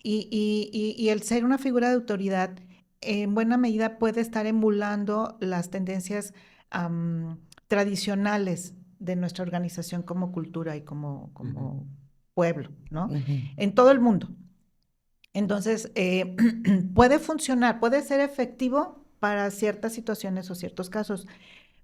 Y el ser una figura de autoridad en buena medida puede estar emulando las tendencias tradicionales de nuestra organización como cultura y como pueblo, ¿no? En todo el mundo. Entonces, puede funcionar, puede ser efectivo para ciertas situaciones o ciertos casos,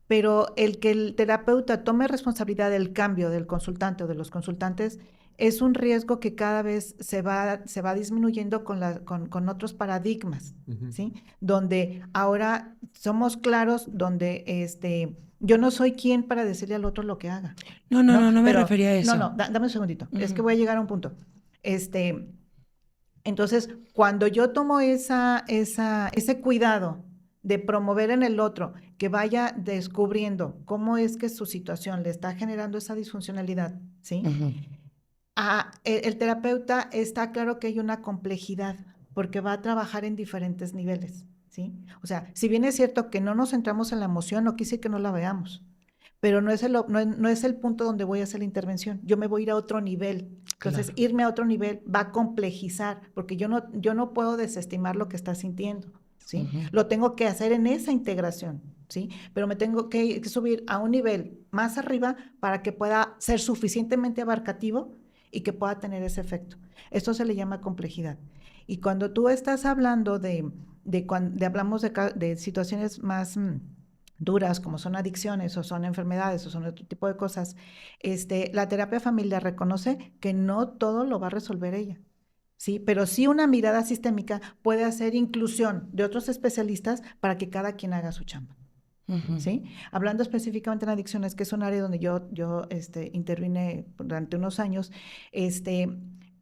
pero el que el terapeuta tome responsabilidad del cambio del consultante o de los consultantes es un riesgo que cada vez se va disminuyendo con otros paradigmas, ¿sí? Donde ahora somos claros, donde yo no soy quien para decirle al otro lo que haga. No me refería a eso. No, dame un segundito, es que voy a llegar a un punto. Entonces, cuando yo tomo ese cuidado de promover en el otro que vaya descubriendo cómo es que su situación le está generando esa disfuncionalidad, ¿sí? El terapeuta está claro que hay una complejidad porque va a trabajar en diferentes niveles, ¿sí? O sea, si bien es cierto que no nos centramos en la emoción, no quiere decir que no la veamos, pero no es el punto donde voy a hacer la intervención. Yo me voy a ir a otro nivel. Entonces, irme a otro nivel va a complejizar, porque yo no puedo desestimar lo que está sintiendo, ¿sí? Lo tengo que hacer en esa integración, ¿sí? Pero me tengo que subir a un nivel más arriba para que pueda ser suficientemente abarcativo y que pueda tener ese efecto. Esto se le llama complejidad. Y cuando tú estás hablando hablamos de situaciones más duras, como son adicciones o son enfermedades o son otro tipo de cosas, la terapia familiar reconoce que no todo lo va a resolver ella, ¿sí? Pero sí una mirada sistémica puede hacer inclusión de otros especialistas para que cada quien haga su chamba, ¿sí? Hablando específicamente en adicciones, que es un área donde yo intervine durante unos años,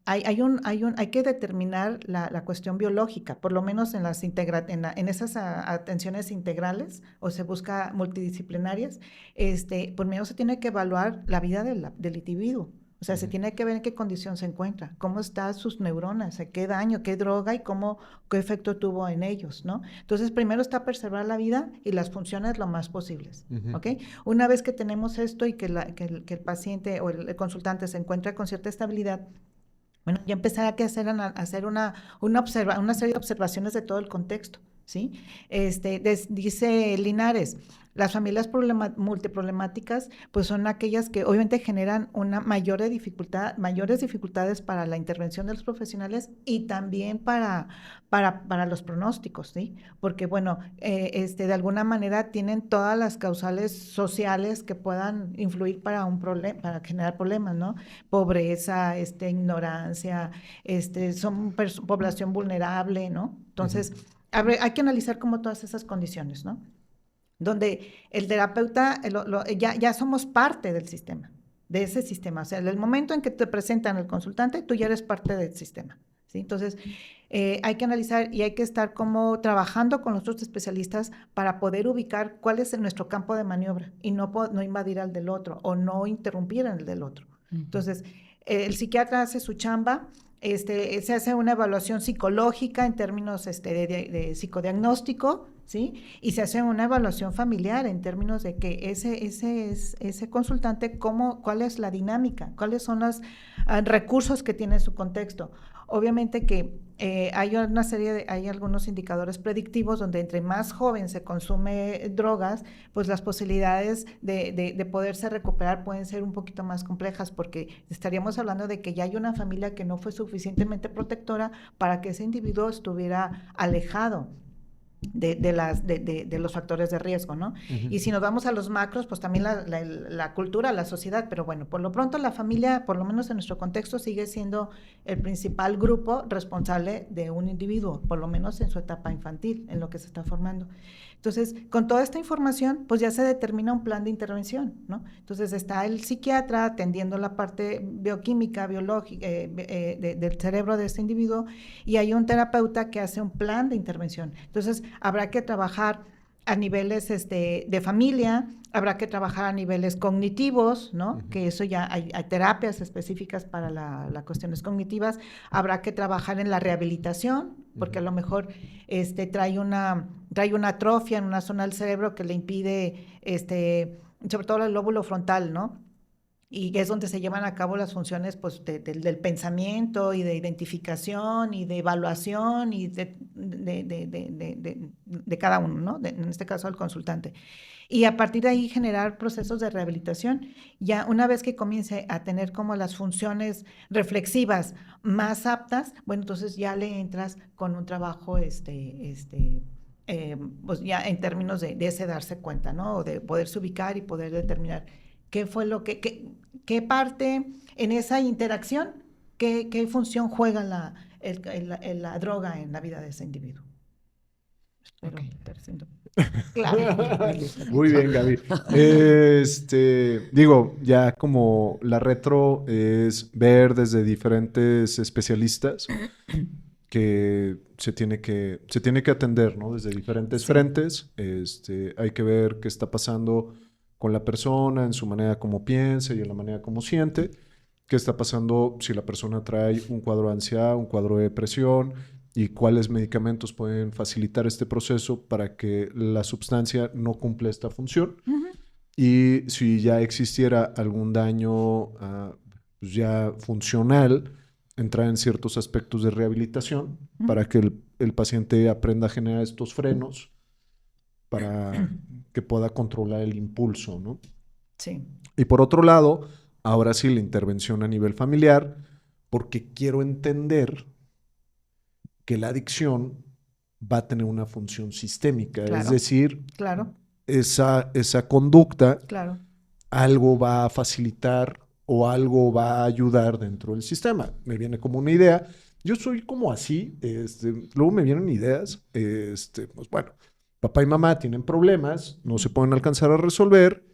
hay que determinar la cuestión biológica, por lo menos en esas atenciones integrales, o se busca multidisciplinarias, por menos se tiene que evaluar la vida del individuo. O sea, se tiene que ver en qué condición se encuentra, cómo están sus neuronas, qué daño, qué droga y qué efecto tuvo en ellos, ¿no? Entonces, primero está preservar la vida y las funciones lo más posibles, ¿ok? Una vez que tenemos esto y que el paciente o el consultante se encuentra con cierta estabilidad, bueno, ya empezar a hacer una serie de observaciones de todo el contexto, ¿sí? Dice Linares, las familias multiproblemáticas, pues son aquellas que obviamente generan una mayores dificultades para la intervención de los profesionales y también para los pronósticos, ¿sí? Porque, bueno, de alguna manera tienen todas las causales sociales que puedan influir para generar problemas, ¿no? Pobreza, ignorancia, son población vulnerable, ¿no? Entonces, hay que analizar como todas esas condiciones, ¿no? Donde el terapeuta, ya somos parte del sistema, de ese sistema. O sea, en el momento en que te presentan el consultante, tú ya eres parte del sistema, ¿sí? Entonces, hay que analizar y hay que estar como trabajando con los otros especialistas para poder ubicar cuál es nuestro campo de maniobra y no invadir al del otro o no interrumpir en el del otro. Entonces, el psiquiatra hace su chamba. Se hace una evaluación psicológica en términos de psicodiagnóstico, ¿sí? Y se hace una evaluación familiar en términos de que ese consultante, cuál es la dinámica, cuáles son los recursos que tiene en su contexto. Obviamente que hay algunos indicadores predictivos donde entre más joven se consume drogas, pues las posibilidades de poderse recuperar pueden ser un poquito más complejas, porque estaríamos hablando de que ya hay una familia que no fue suficientemente protectora para que ese individuo estuviera alejado de los factores de riesgo, ¿no? Y si nos vamos a los macros, pues también la cultura, la sociedad, pero bueno, por lo pronto la familia, por lo menos en nuestro contexto, sigue siendo el principal grupo responsable de un individuo, por lo menos en su etapa infantil, en lo que se está formando. Entonces, con toda esta información, pues ya se determina un plan de intervención, ¿no? Entonces, está el psiquiatra atendiendo la parte bioquímica, biológica, del cerebro de este individuo, y hay un terapeuta que hace un plan de intervención. Entonces, habrá que trabajar a niveles de familia, habrá que trabajar a niveles cognitivos, ¿no? Que eso ya hay terapias específicas para las cuestiones cognitivas, habrá que trabajar en la rehabilitación, porque a lo mejor trae una atrofia en una zona del cerebro que le impide, sobre todo el lóbulo frontal, ¿no? Y es donde se llevan a cabo las funciones, pues, del pensamiento y de identificación y de evaluación y de cada uno, ¿no? En este caso, el consultante. Y a partir de ahí generar procesos de rehabilitación. Ya una vez que comience a tener como las funciones reflexivas más aptas, bueno, entonces ya le entras con un trabajo, pues ya en términos de ese darse cuenta, ¿no? O de poderse ubicar y poder determinar qué fue qué parte en esa interacción, qué función juega la droga en la vida de ese individuo. Espero estar siendo claro. Muy bien, Gaby. Digo, ya como la retro es ver desde diferentes especialistas que se tiene que atender, ¿no? Desde diferentes frentes. Hay que ver qué está pasando con la persona, en su manera como piensa y en la manera como siente. ¿Qué está pasando si la persona trae un cuadro de ansiedad, un cuadro de depresión? Y cuáles medicamentos pueden facilitar este proceso para que la sustancia no cumpla esta función. Y si ya existiera algún daño pues ya funcional, entrar en ciertos aspectos de rehabilitación para que el paciente aprenda a generar estos frenos para que pueda controlar el impulso, ¿no? Sí. Y por otro lado, ahora sí la intervención a nivel familiar, porque quiero entender que la adicción va a tener una función sistémica, Claro. es decir, Claro. esa conducta, Claro. algo va a facilitar o algo va a ayudar dentro del sistema. Me viene como una idea. Yo soy como así, luego me vienen ideas, pues bueno, papá y mamá tienen problemas, no se pueden alcanzar a resolver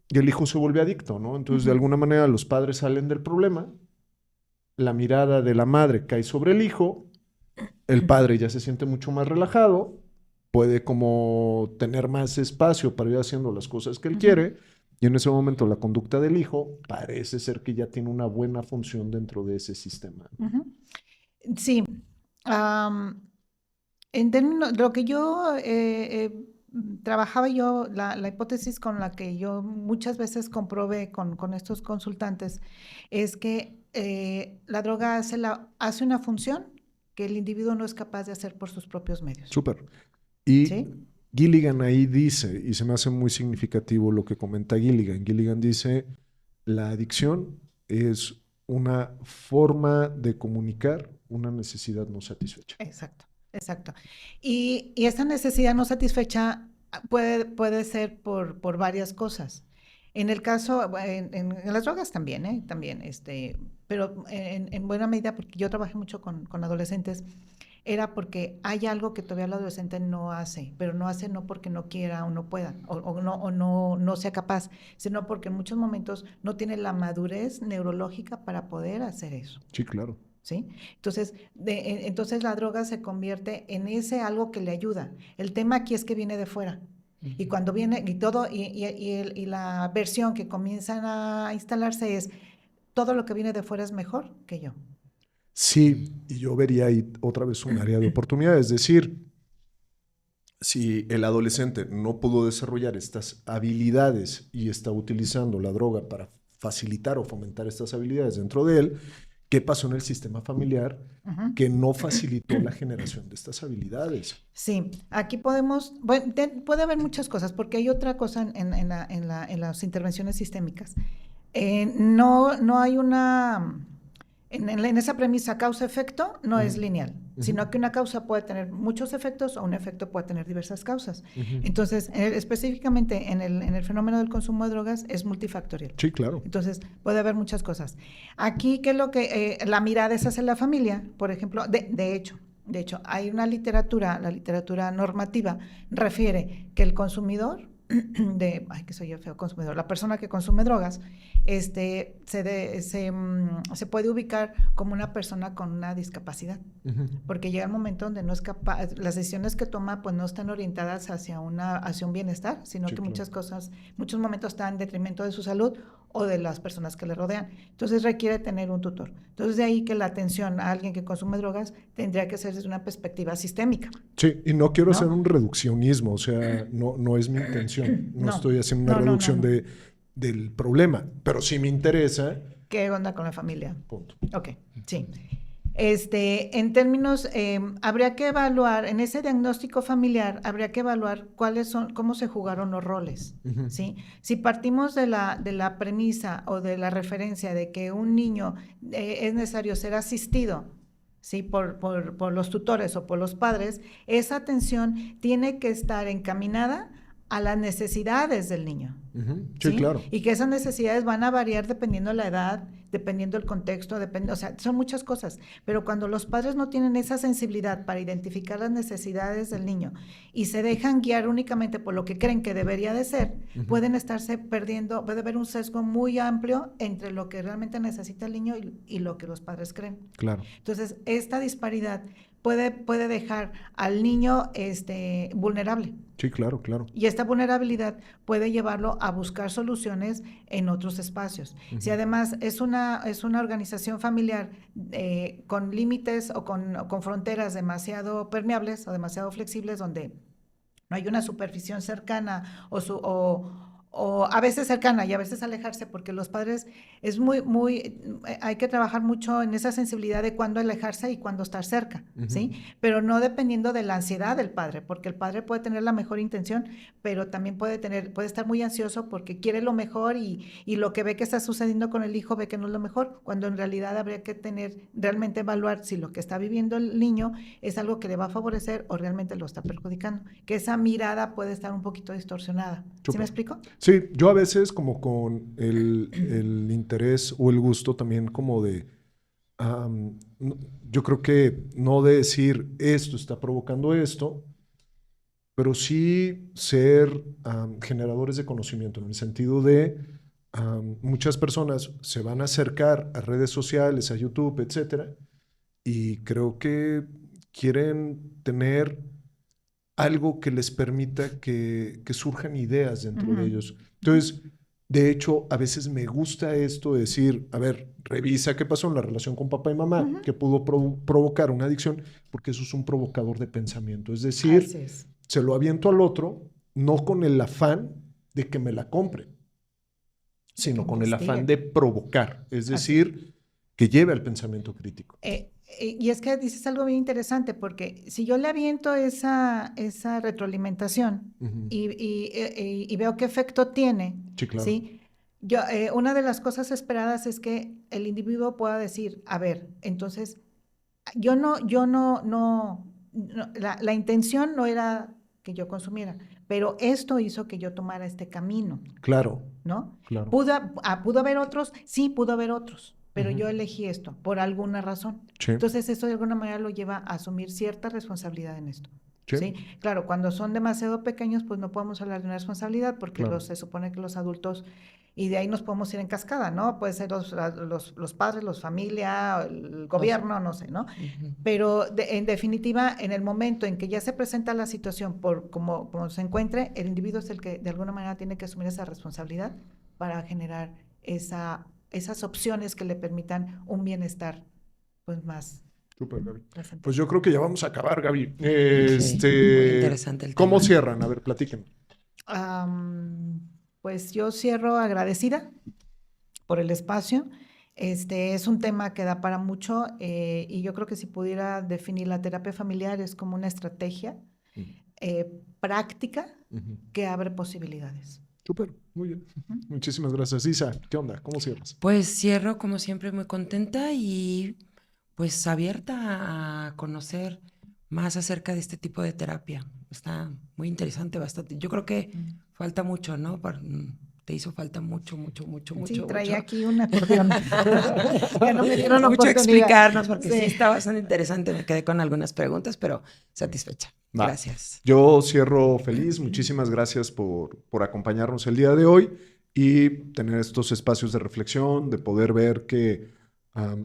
y el hijo se vuelve adicto, ¿no? Entonces, de alguna manera, los padres salen del problema, la mirada de la madre cae sobre el hijo, el padre ya se siente mucho más relajado, puede como tener más espacio para ir haciendo las cosas que él quiere, Y en ese momento la conducta del hijo parece ser que ya tiene una buena función dentro de ese sistema. Sí. En términos, lo que yo trabajaba yo, la hipótesis con la que yo muchas veces comprobé con estos consultantes es que la droga hace una función que el individuo no es capaz de hacer por sus propios medios. Súper. Y ¿Sí? Gilligan ahí dice, y se me hace muy significativo lo que comenta Gilligan. Gilligan dice, la adicción es una forma de comunicar una necesidad no satisfecha. Exacto, exacto. Y esa necesidad no satisfecha puede ser por varias cosas. En el caso, en las drogas también, también, pero en buena medida, porque yo trabajé mucho con adolescentes, era porque hay algo que todavía el adolescente no hace, pero no hace no porque no quiera o no pueda, no sea capaz, sino porque en muchos momentos no tiene la madurez neurológica para poder hacer eso. Sí, claro. ¿Sí? Entonces, entonces la droga se convierte en ese algo que le ayuda. El tema aquí es que viene de fuera. Y cuando viene, y todo, y la versión que comienzan a instalarse es, todo lo que viene de fuera es mejor que yo. Sí, y yo vería ahí otra vez un área de oportunidad. Es decir, si el adolescente no pudo desarrollar estas habilidades y está utilizando la droga para facilitar o fomentar estas habilidades dentro de él, ¿qué pasó en el sistema familiar que no facilitó la generación de estas habilidades? Sí, aquí podemos, bueno, puede haber muchas cosas, porque hay otra cosa en las intervenciones sistémicas. No hay una, en esa premisa causa-efecto no es lineal, sino que una causa puede tener muchos efectos o un efecto puede tener diversas causas. Entonces, específicamente en el fenómeno del consumo de drogas es multifactorial. Sí, claro. Entonces, puede haber muchas cosas. Aquí, ¿qué es lo que la mirada es hacia la familia? Por ejemplo, de hecho, hay una literatura, la literatura normativa refiere que el consumidor ay, que soy yo feo consumidor, la persona que consume drogas, se puede ubicar como una persona con una discapacidad, porque llega el momento donde no es capaz, las decisiones que toma pues no están orientadas hacia un bienestar, sino que muchas cosas, muchos momentos están en detrimento de su salud o de las personas que le rodean. Entonces requiere tener un tutor. Entonces de ahí que la atención a alguien que consume drogas tendría que ser desde una perspectiva sistémica. Sí, y no quiero hacer un reduccionismo, o sea, no es mi intención. No estoy haciendo una reducción del problema, pero sí me interesa. ¿Qué onda con la familia? Punto. Ok, sí. En términos, habría que evaluar, en ese diagnóstico familiar, habría que evaluar cómo se jugaron los roles, ¿sí? Si partimos de la premisa o de la referencia de que un niño es necesario ser asistido, ¿sí? Por los tutores o por los padres, esa atención tiene que estar encaminada a las necesidades del niño. Sí, claro. Y que esas necesidades van a variar dependiendo de la edad, dependiendo del contexto, o sea, son muchas cosas. Pero cuando los padres no tienen esa sensibilidad para identificar las necesidades del niño y se dejan guiar únicamente por lo que creen que debería de ser, pueden estarse perdiendo, puede haber un sesgo muy amplio entre lo que realmente necesita el niño y lo que los padres creen. Claro. Entonces, esta disparidad puede dejar al niño vulnerable. Sí, claro, claro. Y esta vulnerabilidad puede llevarlo a buscar soluciones en otros espacios. Si además es una organización familiar con límites o con fronteras demasiado permeables o demasiado flexibles, donde no hay una supervisión cercana o a veces cercana y a veces alejarse, porque los padres hay que trabajar mucho en esa sensibilidad de cuándo alejarse y cuándo estar cerca, ¿sí? Pero no dependiendo de la ansiedad del padre, porque el padre puede tener la mejor intención, pero también puede estar muy ansioso porque quiere lo mejor y lo que ve que está sucediendo con el hijo ve que no es lo mejor, cuando en realidad habría que realmente evaluar si lo que está viviendo el niño es algo que le va a favorecer o realmente lo está perjudicando, que esa mirada puede estar un poquito distorsionada. ¿Sí me explico? Sí, yo a veces como con el interés o el gusto también como de, yo creo que no de decir esto está provocando esto, pero sí ser generadores de conocimiento, en el sentido de muchas personas se van a acercar a redes sociales, a YouTube, etcétera, y creo que quieren tener algo que les permita que surjan ideas dentro de ellos. Entonces, De hecho, a veces me gusta esto de decir, a ver, revisa qué pasó en la relación con papá y mamá, que pudo provocar una adicción, porque eso es un provocador de pensamiento. Es decir, Así es. se lo aviento al otro, no con el afán de que me la compre, sino con el afán de provocar, es decir, que lleve al pensamiento crítico. Y es que dices algo bien interesante, porque si yo le aviento esa retroalimentación y veo qué efecto tiene, Sí, claro. ¿sí? Yo, una de las cosas esperadas es que el individuo pueda decir, a ver, entonces, la intención no era que yo consumiera, pero esto hizo que yo tomara este camino. Claro. ¿No? Claro. ¿Pudo haber otros? Sí, pudo haber otros, pero yo elegí esto por alguna razón. Sí. Entonces, eso de alguna manera lo lleva a asumir cierta responsabilidad en esto. ¿Sí? Claro, cuando son demasiado pequeños, pues no podemos hablar de una responsabilidad porque se supone que los adultos, y de ahí nos podemos ir en cascada, ¿no? Puede ser los padres, los familia, el gobierno, no sé, ¿no? Pero en definitiva, en el momento en que ya se presenta la situación por como se encuentre, el individuo es el que de alguna manera tiene que asumir esa responsabilidad para generar esas opciones que le permitan un bienestar pues más. Súper, Gaby. Pues yo creo que ya vamos a acabar, Gaby. Muy interesante el tema. ¿Cómo cierran? A ver, platíquenme. Pues yo cierro agradecida por el espacio. Es un tema que da para mucho y yo creo que si pudiera definir la terapia familiar es como una estrategia práctica que abre posibilidades. Súper, muy bien. Muchísimas gracias. Isa, ¿qué onda? ¿Cómo cierras? Pues cierro como siempre muy contenta y pues abierta a conocer más acerca de este tipo de terapia. Está muy interesante, bastante. Yo creo que falta mucho, ¿no? Te hizo falta mucho. Sí, traía aquí un acordeón. Ya no me dieron mucho oportunidad. Explicarnos, porque sí está bastante interesante. Me quedé con algunas preguntas, pero satisfecha. Va. Gracias. Yo cierro feliz. Muchísimas gracias por acompañarnos el día de hoy y tener estos espacios de reflexión, de poder ver que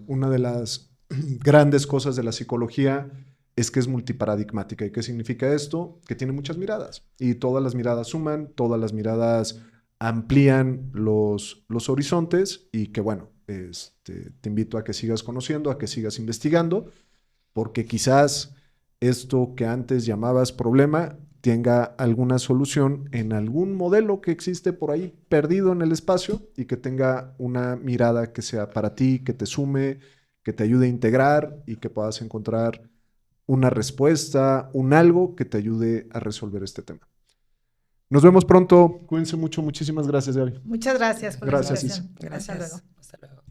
una de las grandes cosas de la psicología es que es multiparadigmática. ¿Y qué significa esto? Que tiene muchas miradas y todas las miradas suman, todas las miradas amplían los horizontes y que bueno, te invito a que sigas conociendo, a que sigas investigando, porque quizás esto que antes llamabas problema tenga alguna solución en algún modelo que existe por ahí perdido en el espacio y que tenga una mirada que sea para ti, que te sume, que te ayude a integrar y que puedas encontrar una respuesta, un algo que te ayude a resolver este tema. Nos vemos pronto. Cuídense mucho. Muchísimas gracias, Gaby. Muchas gracias por Gracias, la invitación. Gracias. Hasta luego. Hasta luego.